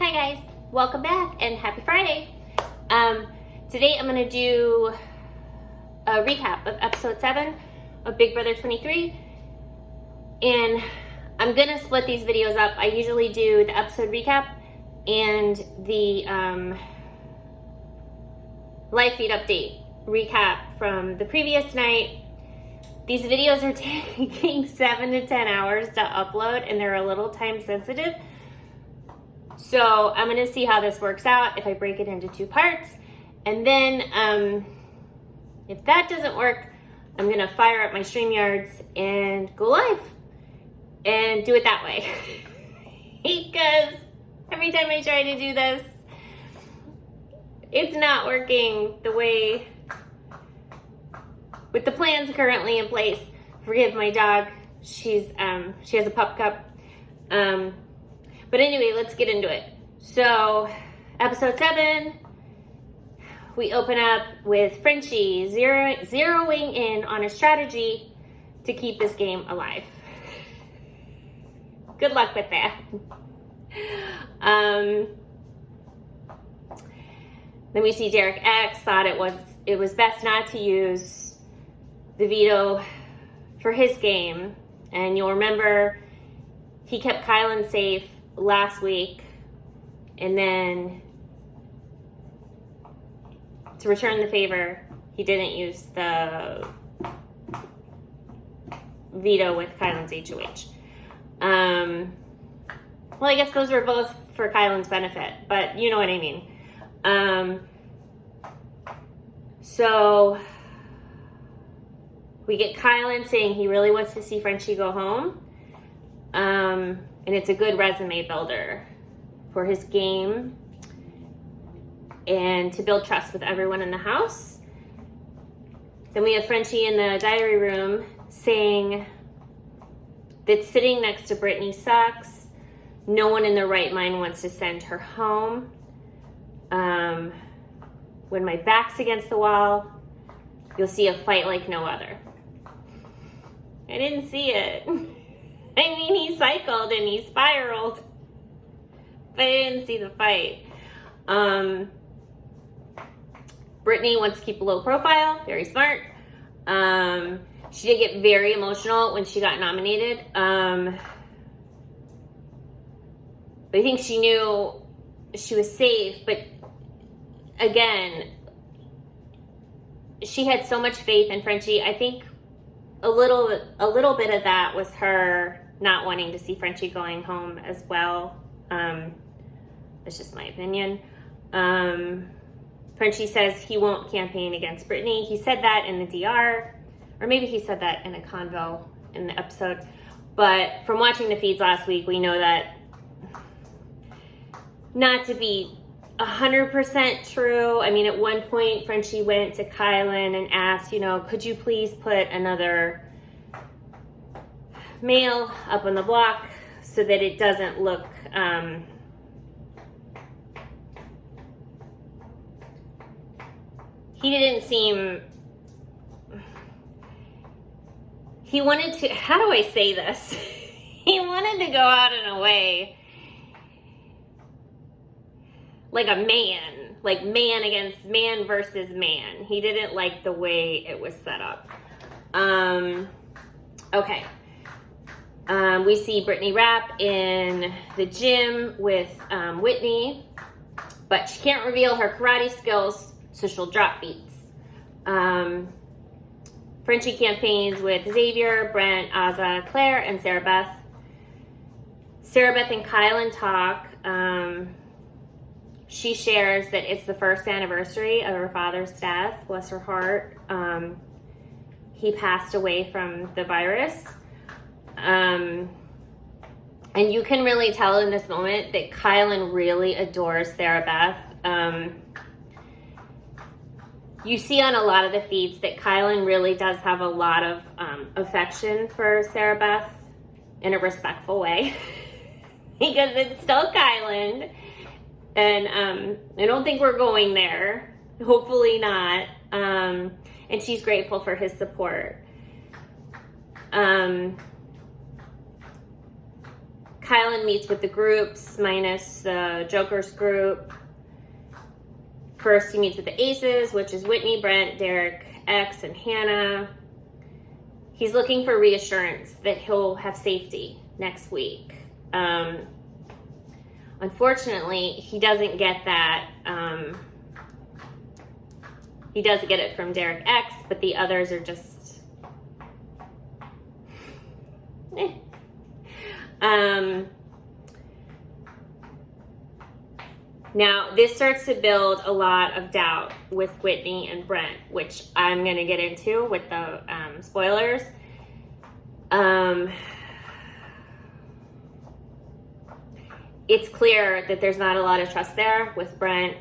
Hi guys, welcome back and happy Friday. Today I'm going to do a recap of episode 7 of Big Brother 23, and I'm going to split these videos up. I usually do the episode recap and the live feed update recap from the previous night. These videos are taking 7 to 10 hours to upload and they're a little time sensitive. So I'm gonna see how this works out if I break it into 2 parts. And then if that doesn't work, I'm gonna fire up my StreamYards and go live and do it that way. Because every time I try to do this, it's not working the way with the plans currently in place. Forgive my dog, she has a pup cup. But anyway, let's get into it. So, episode 7, we open up with Frenchie zeroing in on a strategy to keep this game alive. Good luck with that. Then we see Derek X thought it was best not to use the veto for his game. And you'll remember he kept Kylan safe last week, and then to return the favor, he didn't use the veto with Kylan's HOH. Well, I guess those were both for Kylan's benefit, but you know what I mean. So we get Kylan saying he really wants to see Frenchie go home. And it's a good resume builder for his game and to build trust with everyone in the house. Then we have Frenchie in the diary room saying that sitting next to Brittany sucks. No one in their right mind wants to send her home. When my back's against the wall, you'll see a fight like no other. I didn't see it. I mean, he cycled and he spiraled, but I didn't see the fight. Brittany wants to keep a low profile, very smart. She did get very emotional when she got nominated. But I think she knew she was safe, but again, she had so much faith in Frenchie. I think a little bit of that was her not wanting to see Frenchie going home as well. That's just my opinion. Frenchie says he won't campaign against Brittany. He said that in the DR, or maybe he said that in a convo in the episode. But from watching the feeds last week, we know that not to be 100% true. I mean, at one point, Frenchie went to Kylan and asked, could you please put another male up on the block so that it doesn't look he didn't seem, he wanted to, how do I say this? He wanted to go out in a way like a man, like man against man versus man. He didn't like the way it was set up. Okay. We see Brittany Rapp in the gym with Whitney, but she can't reveal her karate skills, so she'll drop beats. Frenchie campaigns with Xavier, Brent, Azah, Claire, and Sarah Beth. Sarah Beth and Kylan talk. She shares that it's the first anniversary of her father's death. Bless her heart. He passed away from the virus. And you can really tell in this moment that Kylan really adores Sarah Beth. You see on a lot of the feeds that Kylan really does have a lot of affection for Sarah Beth in a respectful way. Because it's still Kylan. And I don't think we're going there. Hopefully not. And she's grateful for his support. Kyland meets with the groups minus the Joker's group. First, he meets with the Aces, which is Whitney, Brent, Derek, X, and Hannah. He's looking for reassurance that he'll have safety next week. Unfortunately, he doesn't get that. He does get it from Derek X, but the others are just... Now, this starts to build a lot of doubt with Whitney and Brent, which I'm going to get into with the spoilers. It's clear that there's not a lot of trust there with Brent,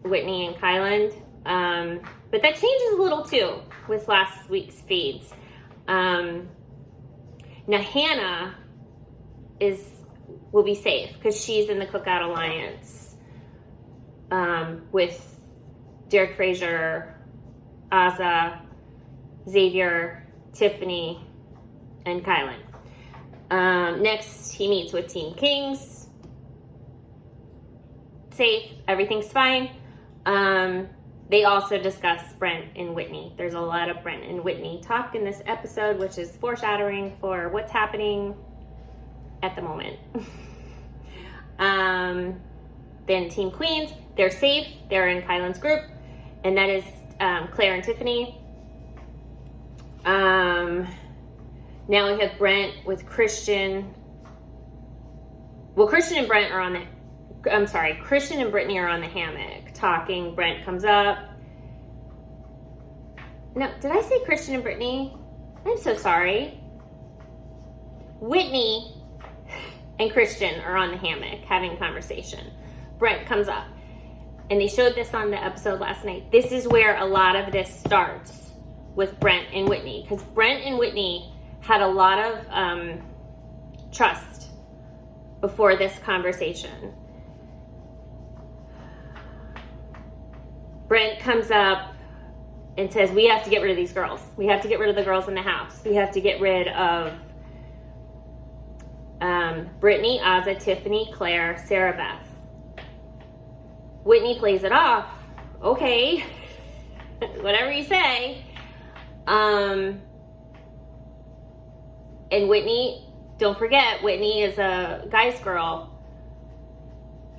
Whitney, and Kyland. But that changes a little too with last week's feeds. Now, Hannah will be safe because she's in the Cookout Alliance with Derek Frazier, Azah, Xavier, Tiffany, and Kyland. Next, he meets with Team Kings. Safe, everything's fine. They also discuss Brent and Whitney. There's a lot of Brent and Whitney talk in this episode, which is foreshadowing for what's happening at the moment. Then Team Queens, they're safe. They're in Kyland's group, and that is Claire and Tiffany. Now we have Brent with Christian. Well, Christian and Brent are on the... I'm sorry, Christian and Brittany are on the hammock talking. Brent comes up. No, did I say Christian and Brittany? I'm so sorry. Whitney and Christian are on the hammock having a conversation. Brent comes up. And they showed this on the episode last night. This is where a lot of this starts with Brent and Whitney. Because Brent and Whitney had a lot of trust before this conversation. Brent comes up and says, we have to get rid of these girls. We have to get rid of the girls in the house. We have to get rid of Brittany, Azah, Tiffany, Claire, Sarah Beth. Whitney plays it off. Okay, whatever you say. And Whitney, don't forget, Whitney is a guy's girl.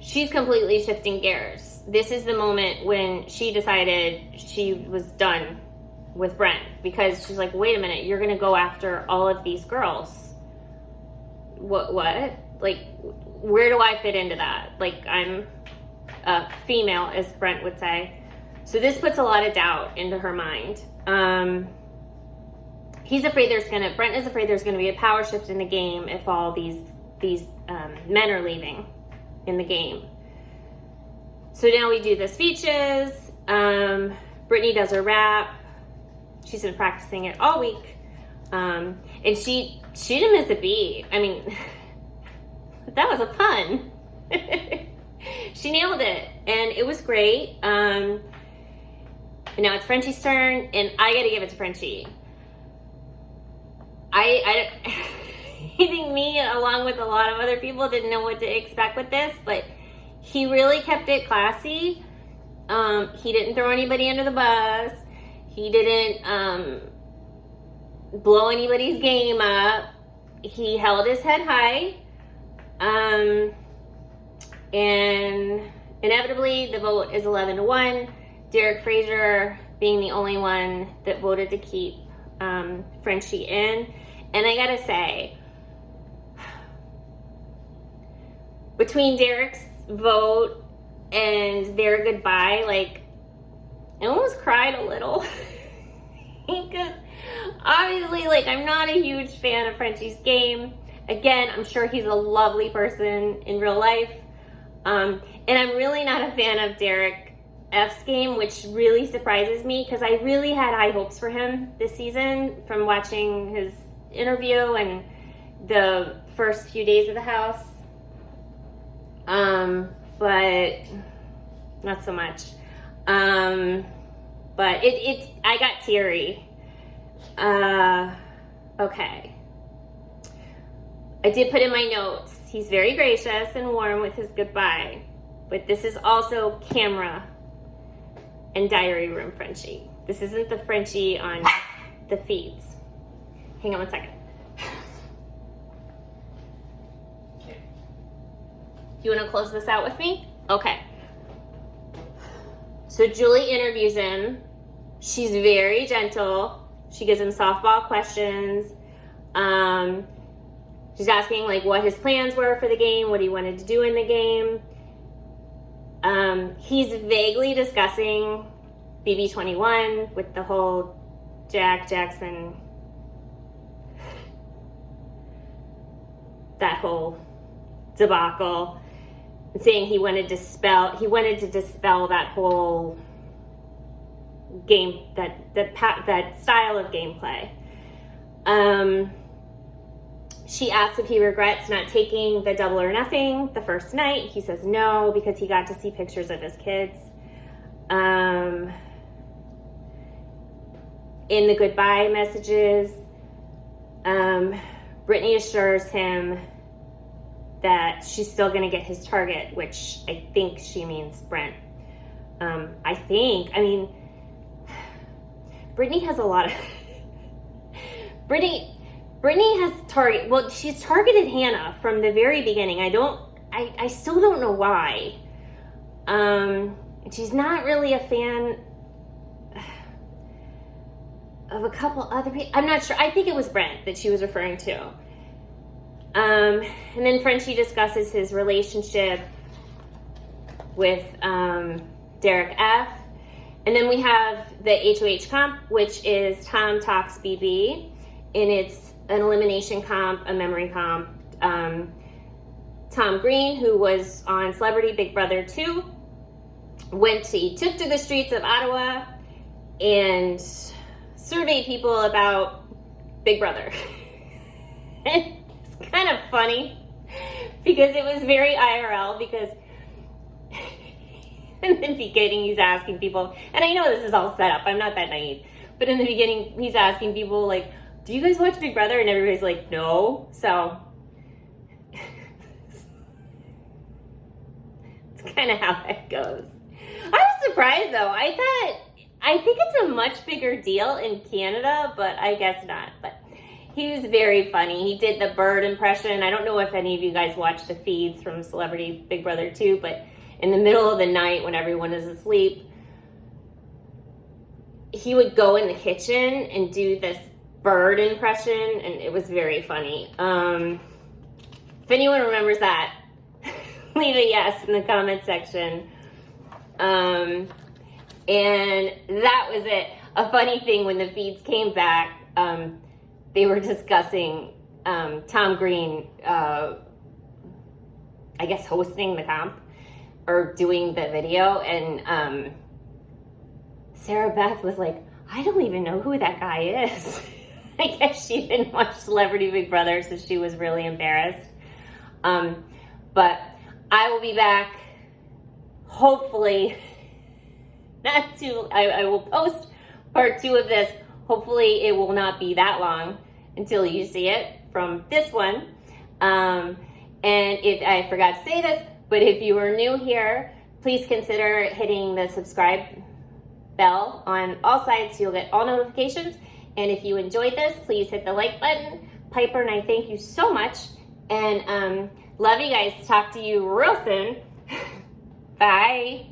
She's completely shifting gears. This is the moment when she decided she was done with Brent, because she's like, wait a minute, you're going to go after all of these girls. What? Like, where do I fit into that? Like, I'm a female, as Brent would say. So this puts a lot of doubt into her mind. Brent is afraid there's going to be a power shift in the game if all these men are leaving in the game. So now we do the speeches. Brittany does her rap. She's been practicing it all week. And she didn't miss a beat. I mean, that was a pun. She nailed it, and it was great. And now it's Frenchie's turn, and I gotta give it to Frenchie. I think me, along with a lot of other people, didn't know what to expect with this, but he really kept it classy. He didn't throw anybody under the bus. He didn't blow anybody's game up. He held his head high. And inevitably, the vote is 11-1. Derek Frazier being the only one that voted to keep Frenchie in. And I gotta say, between Derek's vote and their goodbye, like, I almost cried a little. Because obviously, like, I'm not a huge fan of Frenchie's game. Again, I'm sure he's a lovely person in real life. And I'm really not a fan of Derek F's game, which really surprises me because I really had high hopes for him this season from watching his interview and the first few days of the house. But not so much. But I got teary. Okay. I did put in my notes, he's very gracious and warm with his goodbye, but this is also camera and diary room Frenchie. This isn't the Frenchie on the feeds. Hang on one second. You want to close this out with me? Okay. So Julie interviews him. She's very gentle. She gives him softball questions. She's asking like what his plans were for the game, what he wanted to do in the game. He's vaguely discussing BB21 with the whole Jackson, that whole debacle, and saying he wanted to dispel that whole game, that style of gameplay. She asks if he regrets not taking the double or nothing the first night. He says no, because he got to see pictures of his kids. In the goodbye messages, Brittany assures him that she's still going to get his target, which I think she means Brent. Brittany has a lot of... Brittany has she's targeted Hannah from the very beginning. I still don't know why. She's not really a fan of a couple other people. I'm not sure. I think it was Brent that she was referring to. And then Frenchie discusses his relationship with Derek F. And then we have the HOH comp, which is Tom Talks BB. And it's an elimination comp, a memory comp. Tom Green, who was on Celebrity Big Brother 2, took to the streets of Ottawa and surveyed people about Big Brother. It's kind of funny because it was very IRL, because in the beginning he's asking people, and I know this is all set up, I'm not that naive, but in the beginning he's asking people like, do you guys watch Big Brother? And everybody's like, no. So it's kind of how that goes. I was surprised though. I think it's a much bigger deal in Canada, but I guess not. But he was very funny. He did the bird impression. I don't know if any of you guys watch the feeds from Celebrity Big Brother 2, but in the middle of the night when everyone is asleep, he would go in the kitchen and do this bird impression, and it was very funny. If anyone remembers that, leave a yes in the comment section. And that was it. A funny thing, when the feeds came back, they were discussing Tom Green, I guess, hosting the comp or doing the video, and Sarah Beth was like, I don't even know who that guy is. I guess she didn't watch Celebrity Big Brother, so she was really embarrassed. But I will be back, hopefully, I will post part 2 of this. Hopefully it will not be that long until you see it from this one. And if I forgot to say this, but if you are new here, please consider hitting the subscribe bell on all sides so you'll get all notifications. And if you enjoyed this, please hit the like button. Piper and I thank you so much. And love you guys. Talk to you real soon. Bye.